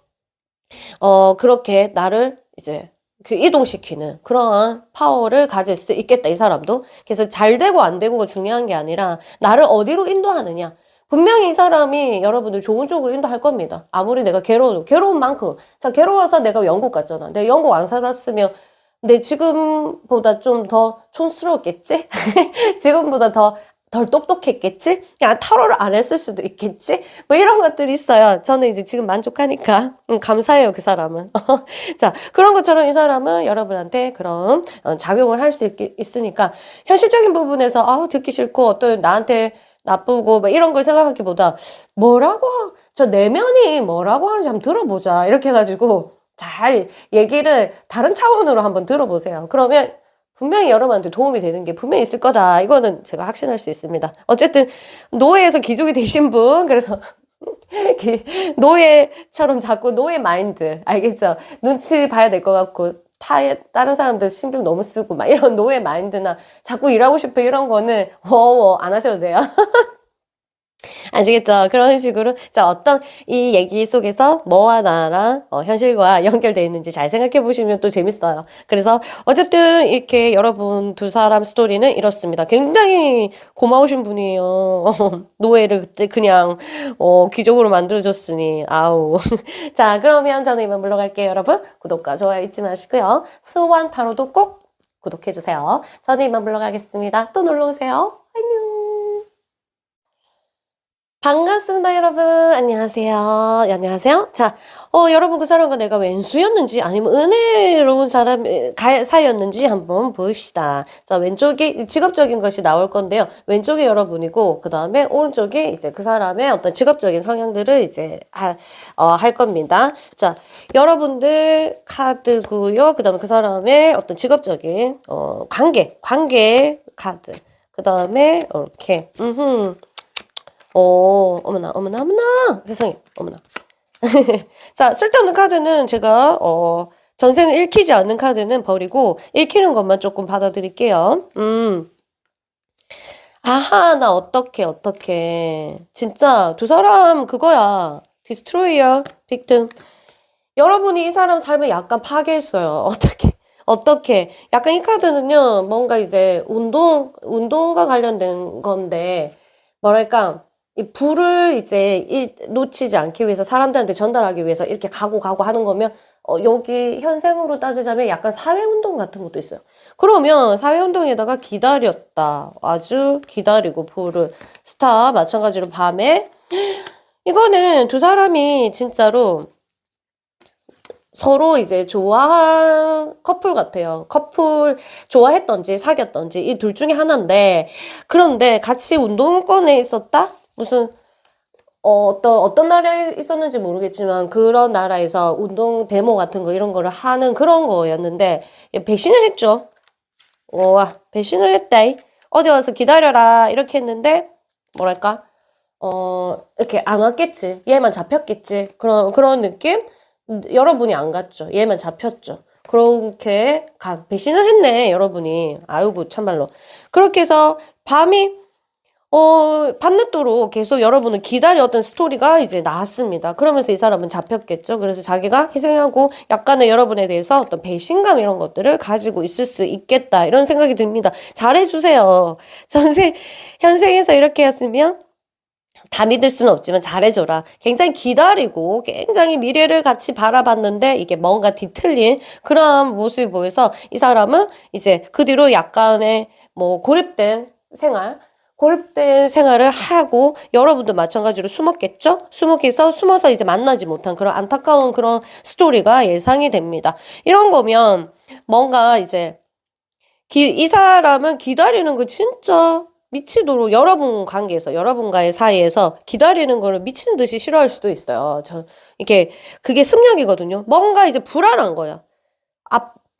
그렇게 나를 이제 그 이동시키는 그러한 파워를 가질 수도 있겠다, 이 사람도. 그래서 잘 되고 안 되고가 중요한 게 아니라 나를 어디로 인도하느냐. 분명히 이 사람이 여러분들 좋은 쪽으로 인도할 겁니다. 아무리 내가 괴로운 만큼. 자, 괴로워서 내가 영국 갔잖아. 내가 영국 안 살았으면 내 지금보다 좀 더 촌스러웠겠지? 지금보다 더 덜 똑똑했겠지? 그냥 타로를 안 했을 수도 있겠지? 뭐 이런 것들이 있어요. 저는 이제 지금 만족하니까. 감사해요, 그 사람은. 자, 그런 것처럼 이 사람은 여러분한테 그런 작용을 할 수 있으니까 현실적인 부분에서 듣기 싫고 어떤 나한테 나쁘고 막 이런 걸 생각하기보다 저 내면이 뭐라고 하는지 한번 들어보자. 이렇게 해가지고 잘 얘기를 다른 차원으로 한번 들어보세요. 그러면 분명히 여러분한테 도움이 되는 게 분명히 있을 거다. 이거는 제가 확신할 수 있습니다. 어쨌든 노예에서 귀족이 되신 분, 그래서 노예처럼 자꾸 노예 마인드, 알겠죠? 눈치 봐야 될 것 같고 다른 사람들 신경 너무 쓰고 막 이런 노예 마인드나 자꾸 일하고 싶어 이런 거는 안 하셔도 돼요. 아시겠죠? 그런 식으로. 자, 어떤 이 얘기 속에서 뭐와 나랑 현실과 연결되어 있는지 잘 생각해 보시면 또 재밌어요. 그래서 어쨌든 이렇게 여러분 두 사람 스토리는 이렇습니다. 굉장히 고마우신 분이에요. 노예를 그때 그냥 귀족으로 만들어줬으니 아우. 자, 그러면 저는 이만 물러갈게요, 여러분. 구독과 좋아요 잊지 마시고요. 수완 타로도 꼭 구독해주세요. 저는 이만 물러가겠습니다. 또 놀러오세요. 안녕. 반갑습니다, 여러분. 안녕하세요. 안녕하세요. 자, 여러분 그 사람과 내가 왼수였는지 아니면 은혜로운 사이였는지 한번 보입시다. 자, 왼쪽이 직업적인 것이 나올 건데요. 왼쪽이 여러분이고, 그 다음에 오른쪽이 이제 그 사람의 어떤 직업적인 성향들을 이제 할 겁니다. 자, 여러분들 카드고요. 그 다음에 그 사람의 어떤 직업적인, 관계 카드. 그 다음에, 이렇게, 어머나, 어머나, 어머나! 세상에, 어머나. 자, 쓸데없는 카드는 제가, 전생을 읽히지 않는 카드는 버리고, 읽히는 것만 조금 받아드릴게요. 아하, 나 어떡해. 진짜, 두 사람 그거야. 디스트로이어, 빅튼. 여러분이 이 사람 삶을 약간 파괴했어요. 어떻게. 약간 이 카드는요, 뭔가 이제 운동과 관련된 건데, 뭐랄까, 이 불을 이제 놓치지 않기 위해서 사람들한테 전달하기 위해서 이렇게 가고 하는 거면 여기 현생으로 따지자면 약간 사회운동 같은 것도 있어요. 그러면 사회운동에다가 기다렸다. 아주 기다리고 불을 스타 마찬가지로 밤에 이거는 두 사람이 진짜로 서로 이제 좋아한 커플 같아요. 커플 좋아했던지 사귀었던지 이 둘 중에 하나인데 그런데 같이 운동권에 있었다? 무슨 어떤 나라에 있었는지 모르겠지만 그런 나라에서 운동 데모 같은 거 이런 거를 하는 그런 거였는데 배신을 했죠. 와 배신을 했다. 어디 와서 기다려라 이렇게 했는데 뭐랄까 이렇게 안 왔겠지. 얘만 잡혔겠지. 그런 느낌? 여러분이 안 갔죠. 얘만 잡혔죠. 그렇게 배신을 했네, 여러분이. 아이고, 참말로. 그렇게 해서 밤이 밤늦도록 계속 여러분을 기다렸던 스토리가 이제 나왔습니다. 그러면서 이 사람은 잡혔겠죠. 그래서 자기가 희생하고 약간의 여러분에 대해서 어떤 배신감 이런 것들을 가지고 있을 수 있겠다. 이런 생각이 듭니다. 잘해주세요. 현생에서 이렇게 했으면 다 믿을 수는 없지만 잘해줘라. 굉장히 기다리고 굉장히 미래를 같이 바라봤는데 이게 뭔가 뒤틀린 그런 모습이 보여서 이 사람은 이제 그 뒤로 약간의 뭐 고립된 생활을 하고 여러분도 마찬가지로 숨어서 이제 만나지 못한 그런 안타까운 그런 스토리가 예상이 됩니다. 이런 거면 뭔가 이제 이 사람은 기다리는 거 진짜 미치도록 여러분 관계에서 여러분과의 사이에서 기다리는 거를 미친 듯이 싫어할 수도 있어요. 그게 습력이거든요. 뭔가 이제 불안한 거야.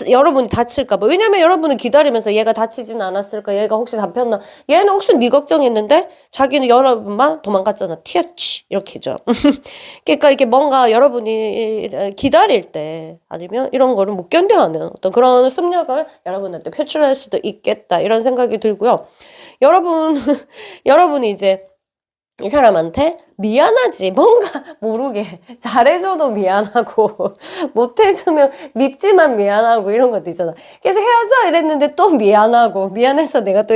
여러분이 다칠까 봐. 왜냐면 여러분은 기다리면서 얘가 다치진 않았을까? 얘가 혹시 잡혔나? 얘는 혹시 네 걱정했는데 자기는 여러분만 도망갔잖아. 튀었지. 이렇게죠. 그러니까 이게 뭔가 여러분이 기다릴 때 아니면 이런 거를 못 견뎌하는 어떤 그런 습력을 여러분한테 표출할 수도 있겠다. 이런 생각이 들고요. 여러분이 이제 이 사람한테 미안하지. 뭔가 모르게 잘해줘도 미안하고 못해주면 밉지만 미안하고 이런 것도 있잖아. 그래서 헤어져 이랬는데 또 미안하고 미안해서 내가 또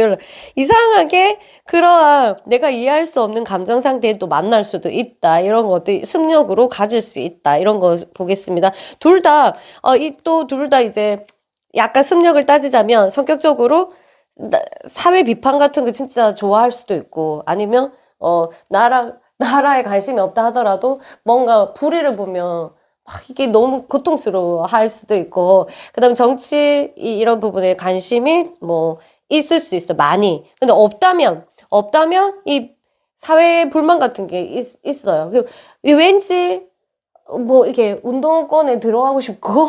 이상하게 그러한 내가 이해할 수 없는 감정 상태에 또 만날 수도 있다. 이런 것도 습력으로 가질 수 있다. 이런 거 보겠습니다. 둘 다 이제 약간 습력을 따지자면 성격적으로 사회 비판 같은 거 진짜 좋아할 수도 있고, 아니면, 나라에 관심이 없다 하더라도 뭔가 불의를 보면 막 이게 너무 고통스러워 할 수도 있고, 그 다음에 정치, 이런 부분에 관심이 뭐, 있을 수 있어, 많이. 근데 없다면, 이 사회 불만 같은 게 있어요. 왠지, 뭐, 이렇게 운동권에 들어가고 싶고,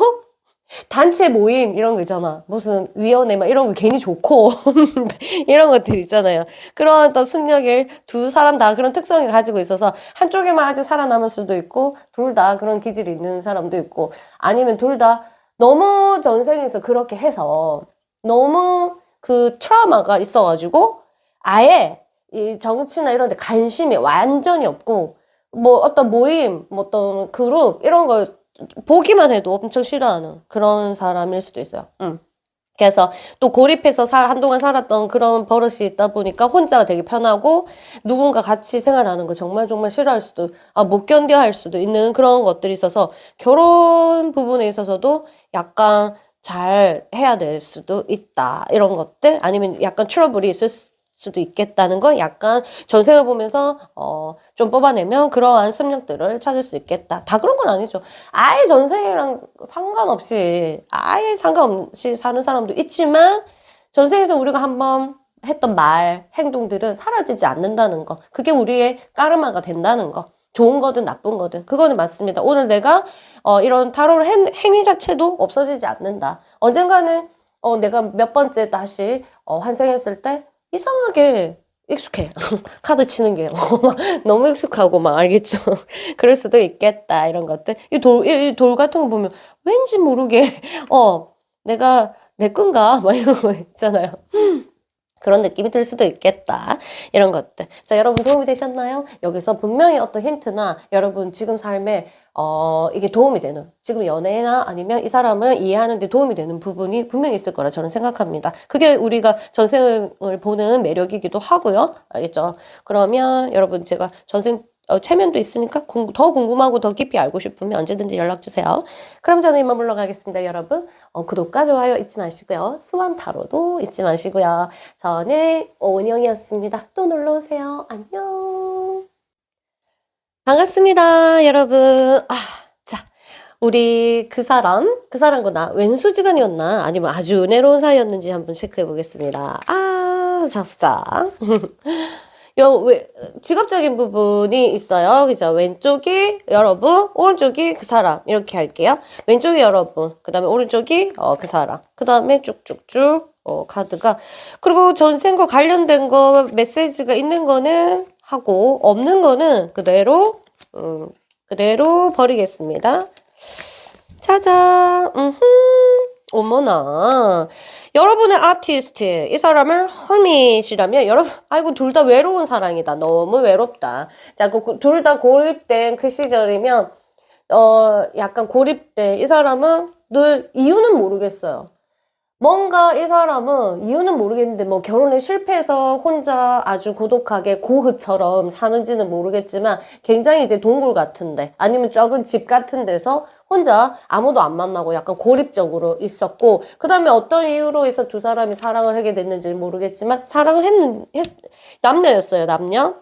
단체 모임 이런 거 있잖아. 무슨 위원회 막 이런 거 괜히 좋고 이런 것들 있잖아요. 그런 또 승력을 두 사람 다 그런 특성을 가지고 있어서 한쪽에만 아직 살아남을 수도 있고 둘 다 그런 기질이 있는 사람도 있고 아니면 둘 다 너무 전생에서 그렇게 해서 너무 그 트라우마가 있어가지고 아예 이 정치나 이런 데 관심이 완전히 없고 뭐 어떤 모임, 뭐 어떤 그룹 이런 거 보기만 해도 엄청 싫어하는 그런 사람일 수도 있어요. 그래서 또 고립해서 한동안 살았던 그런 버릇이 있다 보니까 혼자가 되게 편하고 누군가 같이 생활하는 거 정말 정말 싫어할 수도, 못 견뎌 할 수도 있는 그런 것들이 있어서 결혼 부분에 있어서도 약간 잘 해야 될 수도 있다. 이런 것들 아니면 약간 트러블이 있을 수도 있겠다는 건 약간 전생을 보면서 좀 뽑아내면 그러한 습력들을 찾을 수 있겠다. 다 그런 건 아니죠. 아예 전생이랑 아예 상관없이 사는 사람도 있지만 전생에서 우리가 한번 했던 말, 행동들은 사라지지 않는다는 거. 그게 우리의 까르마가 된다는 거. 좋은 거든 나쁜 거든 그거는 맞습니다. 오늘 내가 이런 타로를 행위 자체도 없어지지 않는다. 언젠가는 내가 몇 번째 다시 환생했을 때 이상하게 익숙해. 카드 치는 게 너무 익숙하고 막 알겠죠? 그럴 수도 있겠다. 이런 것들. 이 돌 같은 거 보면 왠지 모르게 내가 내 건가? 막 이런 거 있잖아요. 그런 느낌이 들 수도 있겠다. 이런 것들. 자, 여러분 도움이 되셨나요? 여기서 분명히 어떤 힌트나 여러분 지금 삶에 이게 도움이 되는 지금 연애나 아니면 이 사람을 이해하는 데 도움이 되는 부분이 분명히 있을 거라 저는 생각합니다. 그게 우리가 전생을 보는 매력이기도 하고요. 알겠죠? 그러면 여러분 제가 전생 체면도 있으니까 더 궁금하고 더 깊이 알고 싶으면 언제든지 연락 주세요. 그럼 저는 이만 물러가겠습니다, 여러분. 구독과 좋아요 잊지 마시고요. 수완타로도 잊지 마시고요. 저는 오은영이었습니다. 또 놀러오세요. 안녕. 반갑습니다, 여러분. 자, 우리 그 사람과 왼수지간이었나? 아니면 아주 은혜로운 사이였는지 한번 체크해 보겠습니다. 자, 보자. 직업적인 부분이 있어요. 그죠? 왼쪽이 여러분, 오른쪽이 그 사람. 이렇게 할게요. 왼쪽이 여러분, 그 다음에 오른쪽이 그 사람. 그 다음에 쭉쭉쭉 카드가. 그리고 전생과 관련된 거 메시지가 있는 거는 하고 없는 거는 그대로 버리겠습니다. 짜잔. 어머나. 여러분의 아티스트, 이 사람을 허밋이라면, 아이고, 둘 다 외로운 사랑이다. 너무 외롭다. 자, 둘 다 고립된 그 시절이면, 약간 고립된, 이 사람은 늘 이유는 모르겠어요. 뭔가 이 사람은 이유는 모르겠는데 뭐 결혼에 실패해서 혼자 아주 고독하게 고흐처럼 사는지는 모르겠지만 굉장히 이제 동굴 같은데 아니면 적은 집 같은 데서 혼자 아무도 안 만나고 약간 고립적으로 있었고 그 다음에 어떤 이유로 해서 두 사람이 사랑을 하게 됐는지는 모르겠지만 사랑을 남녀였어요. 남녀.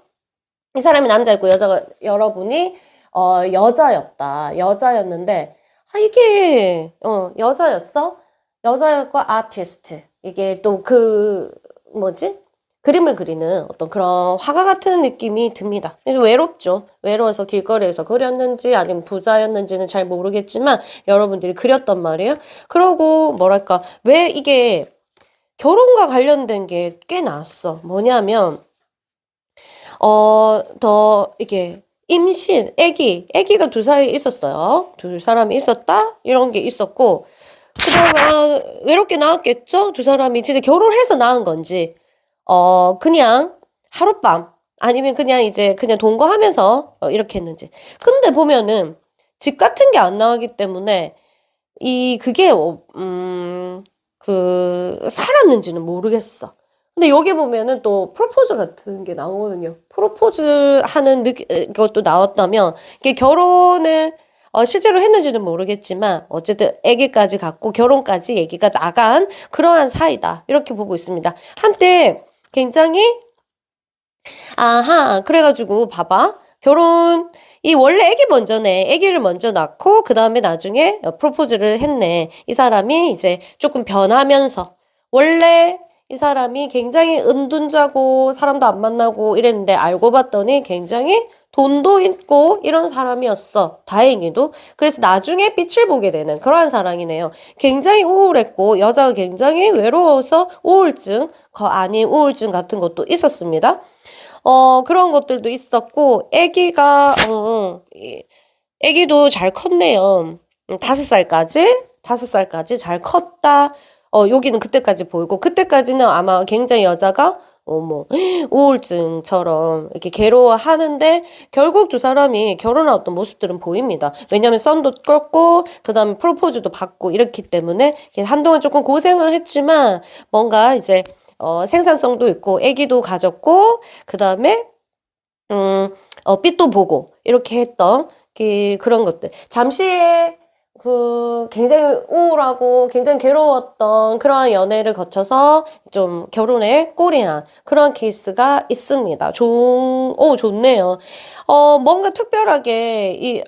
이 사람이 남자였고 여러분이 여자였는데 이게 여자였어? 여자였고 아티스트. 이게 또 그림을 그리는 어떤 그런 화가 같은 느낌이 듭니다. 외롭죠. 외로워서 길거리에서 그렸는지 아니면 부자였는지는 잘 모르겠지만 여러분들이 그렸단 말이에요. 그러고 뭐랄까 왜 이게 결혼과 관련된 게 꽤 나왔어. 뭐냐면 이게 임신, 아기가 두 사람이 있었어요. 두 사람이 있었다? 이런 게 있었고 그러면 외롭게 나왔겠죠? 두 사람이 진짜 결혼해서 낳은 건지 그냥 하룻밤 아니면 그냥 동거하면서 이렇게 했는지. 근데 보면은 집 같은 게 안 나오기 때문에 그게 살았는지는 모르겠어. 근데 여기 보면은 또 프로포즈 같은 게 나오거든요. 프로포즈 하는 것도 나왔다면 이게 결혼을 실제로 했는지는 모르겠지만 어쨌든 아기까지 갖고 결혼까지 얘기가 나간 그러한 사이다. 이렇게 보고 있습니다. 한때 굉장히 아하 그래가지고 봐봐. 이 원래 아기 먼저네. 아기를 먼저 낳고 그 다음에 나중에 프로포즈를 했네. 이 사람이 이제 조금 변하면서 원래 이 사람이 굉장히 은둔자고 사람도 안 만나고 이랬는데 알고 봤더니 굉장히 돈도 있고 이런 사람이었어. 다행히도. 그래서 나중에 빛을 보게 되는 그러한 사랑이네요. 굉장히 우울했고 여자가 굉장히 외로워서 우울증, 아닌 우울증 같은 것도 있었습니다. 그런 것들도 있었고, 애기도 잘 컸네요. 5살까지 잘 컸다. 여기는 그때까지 보이고, 그때까지는 아마 굉장히 여자가, 우울증처럼 이렇게 괴로워하는데, 결국 두 사람이 결혼한 어떤 모습들은 보입니다. 왜냐면 썬도 껐고, 그 다음에 프로포즈도 받고 이렇기 때문에, 한동안 조금 고생을 했지만, 뭔가 이제, 생산성도 있고, 아기도 가졌고, 그 다음에, 빛도 보고, 이렇게 했던, 그런 것들. 잠시의, 굉장히 우울하고, 굉장히 괴로웠던 그러한 연애를 거쳐서, 좀 결혼에 꼴이난 그런 케이스가 있습니다. 좋네요. 뭔가 특별하게,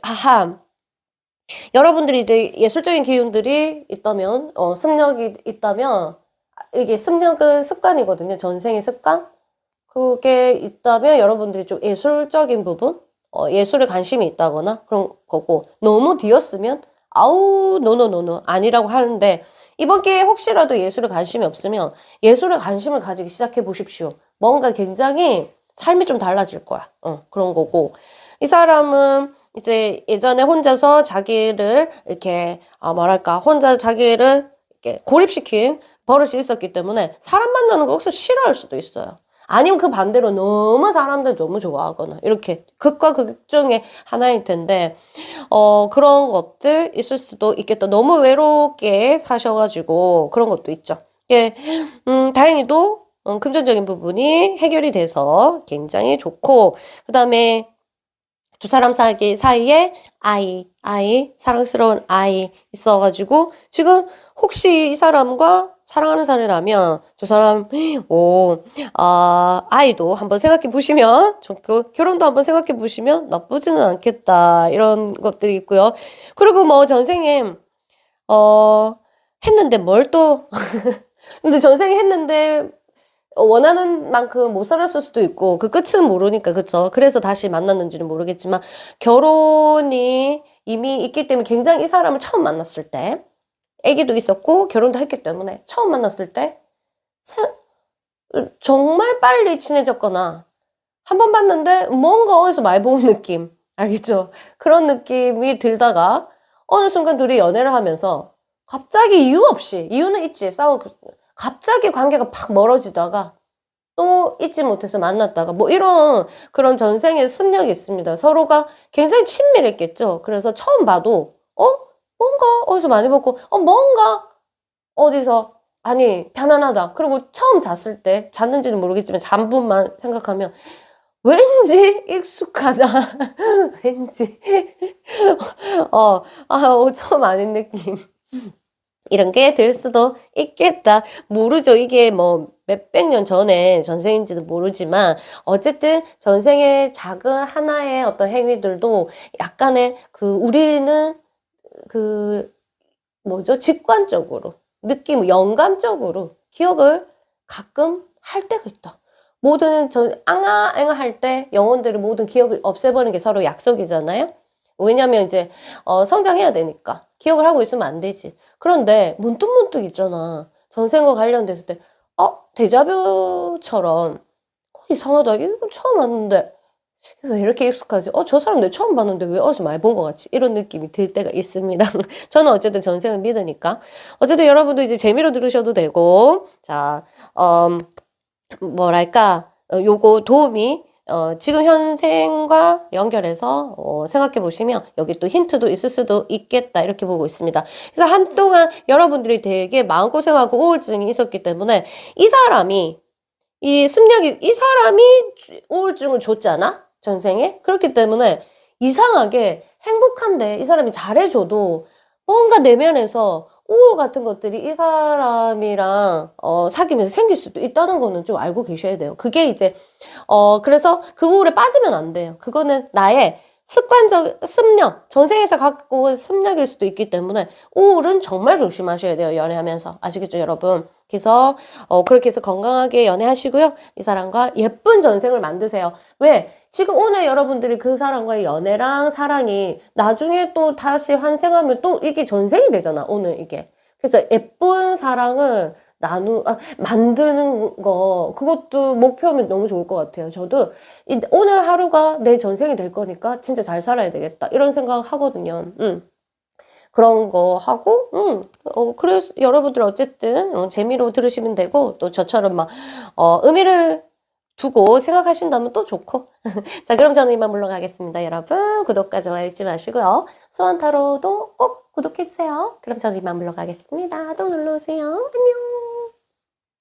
여러분들이 이제 예술적인 기운들이 있다면, 승력이 있다면, 이게 승력은 습관이거든요. 전생의 습관? 그게 있다면 여러분들이 좀 예술적인 부분? 예술에 관심이 있다거나 그런 거고, 너무 뒤었으면, 아우, 노노노노, 아니라고 하는데, 이번 기회에 혹시라도 예술에 관심이 없으면 예술에 관심을 가지기 시작해 보십시오. 뭔가 굉장히 삶이 좀 달라질 거야. 그런 거고. 이 사람은 이제 예전에 혼자서 자기를 이렇게, 혼자 자기를 이렇게 고립시킨 버릇이 있었기 때문에 사람 만나는 거 혹시 싫어할 수도 있어요. 아니면 그 반대로 너무 사람들 너무 좋아하거나 이렇게 극과 극 중에 하나일 텐데 그런 것들 있을 수도 있겠다. 너무 외롭게 사셔가지고 그런 것도 있죠. 예, 다행히도 금전적인 부분이 해결이 돼서 굉장히 좋고 그 다음에 두 사람 사이에 사랑스러운 아이 있어가지고 지금 혹시 이 사람과 사랑하는 사람이라면 두 사람 아이도 한번 생각해 보시면 좋고 결혼도 한번 생각해 보시면 나쁘지는 않겠다 이런 것들이 있고요. 그리고 뭐 전생에 했는데 뭘 또 근데 전생에 했는데 원하는 만큼 못 살았을 수도 있고 그 끝은 모르니까 그쵸. 그래서 다시 만났는지는 모르겠지만 결혼이 이미 있기 때문에 굉장히 이 사람을 처음 만났을 때 아기도 있었고 결혼도 했기 때문에 처음 만났을 때 정말 빨리 친해졌거나 한 번 봤는데 뭔가 어디서 많이 본 느낌 알겠죠? 그런 느낌이 들다가 어느 순간 둘이 연애를 하면서 갑자기 이유 없이 이유는 있지 갑자기 관계가 팍 멀어지다가 또 잊지 못해서 만났다가 뭐 이런 그런 전생의 습력이 있습니다. 서로가 굉장히 친밀했겠죠. 그래서 처음 봐도 뭔가 어디서 많이 봤고 뭔가 어디서 아니 편안하다. 그리고 처음 잤는지는 모르겠지만 잠분만 생각하면 왠지 익숙하다. 왠지 처음 아는 느낌. 이런 게 될 수도 있겠다. 모르죠. 이게 뭐 몇백 년 전에 전생인지도 모르지만 어쨌든 전생의 작은 하나의 어떤 행위들도 약간의 우리는 직관적으로 영감적으로 기억을 가끔 할 때가 있다. 모든 앙아앵아 할 때 영혼들이 모든 기억을 없애버리는 게 서로 약속이잖아요. 왜냐면 이제 성장해야 되니까 기억을 하고 있으면 안 되지. 그런데 문득문득 있잖아. 전생과 관련됐을 때 데자뷰처럼 이상하다. 이거 처음 왔는데 왜 이렇게 익숙하지? 저 사람 내가 처음 봤는데 왜 어디서 많이 본 것 같지? 이런 느낌이 들 때가 있습니다. 저는 어쨌든 전생을 믿으니까. 어쨌든 여러분도 이제 재미로 들으셔도 되고, 자, 요거 도움이 지금 현생과 연결해서 생각해 보시면 여기 또 힌트도 있을 수도 있겠다 이렇게 보고 있습니다. 그래서 한동안 여러분들이 되게 마음고생하고 우울증이 있었기 때문에 이 사람이 우울증을 줬잖아 전생에. 그렇기 때문에 이상하게 행복한데 이 사람이 잘해줘도 뭔가 내면에서 우울 같은 것들이 이 사람이랑 사귀면서 생길 수도 있다는 거는 좀 알고 계셔야 돼요. 그게 이제 그래서 그 우울에 빠지면 안 돼요. 그거는 나의 습관적 습력, 전생에서 갖고 온 습력일 수도 있기 때문에 우울은 정말 조심하셔야 돼요. 연애하면서. 아시겠죠, 여러분? 그래서 그렇게 해서 건강하게 연애하시고요. 이 사람과 예쁜 전생을 만드세요. 왜? 지금 오늘 여러분들이 그 사람과의 연애랑 사랑이 나중에 또 다시 환생하면 또 이게 전생이 되잖아, 오늘 이게. 그래서 예쁜 사랑을 만드는 거, 그것도 목표면 너무 좋을 것 같아요. 저도 오늘 하루가 내 전생이 될 거니까 진짜 잘 살아야 되겠다. 이런 생각 하거든요. 그런 거 하고, 그래서 여러분들 어쨌든 재미로 들으시면 되고, 또 저처럼 막, 의미를 두고 생각하신다면 또 좋고. 자, 그럼 저는 이만 물러가겠습니다. 여러분, 구독과 좋아요 잊지 마시고요. 수원타로도 꼭 구독해주세요. 그럼 저는 이만 물러가겠습니다. 또 놀러오세요. 안녕.